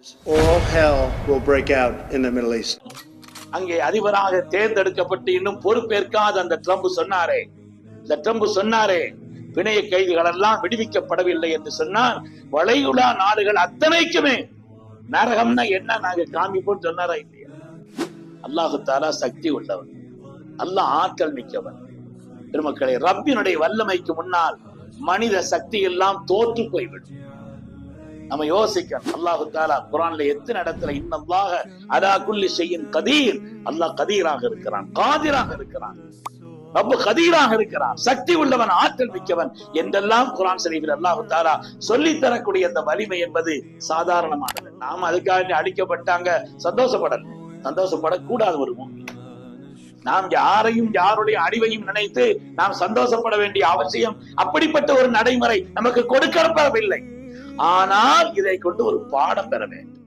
All hell will break out in the Middle East. அங்கே அதிபராக தேர்ந்தெடுக்கப்பட்டு இன்னும் பொறுப்பேற்காத அந்த ட்ரம்ப் சொன்னாரே பிணைய கைதிகள் எல்லாம் விடுவிக்கப்படவில்லை என்று சொன்னால் வளைகுடா நாடுகள் அத்தனைக்குமே நரகம்னா என்ன நாங்க காமிப்போம் சொன்னாரா இல்லையா? அல்லாஹு தஆலா சக்தி உள்ளவன், அல்லாஹ் ஆற்றல் மிக்கவன். பெருமக்களை, ரப்பினுடைய வல்லமைக்கு முன்னால் மனித சக்தி எல்லாம் தோற்று போய்விடும். நம்ம யோசிக்கணும். அல்லாஹு தஆலா குர்ஆன்ல எத்தனை இடத்துல இன்னல்லாஹ அலா குல்லி ஷைஇன் கதீர், அல்லாஹ் கதீராக இருக்கிறான், காதிராக இருக்கிறான், ரப்பு கதீராக இருக்கிறான், சக்தி உள்ளவன், ஆற்றல் மிக்கவன் என்றெல்லாம் குர்ஆன் ஷரீஃபில் அல்லாஹு தஆலா சொல்லி தரக்கூடிய அந்த வலிமை என்பது சாதாரணமானது. நாம அதுக்காக அழிக்கப்பட்டாங்க சந்தோஷப்படக்கூடாது. ஒரு முஃமின் நாம் யாரையும் யாருடைய அழிவையும் நினைத்து நாம் சந்தோஷப்பட வேண்டிய அவசியம் அப்படிப்பட்ட ஒரு நடைமுறை நமக்கு கொடுக்கப்படவில்லை. ஆனால் இதை கொண்டு ஒரு பாடம் பெற வேண்டும்.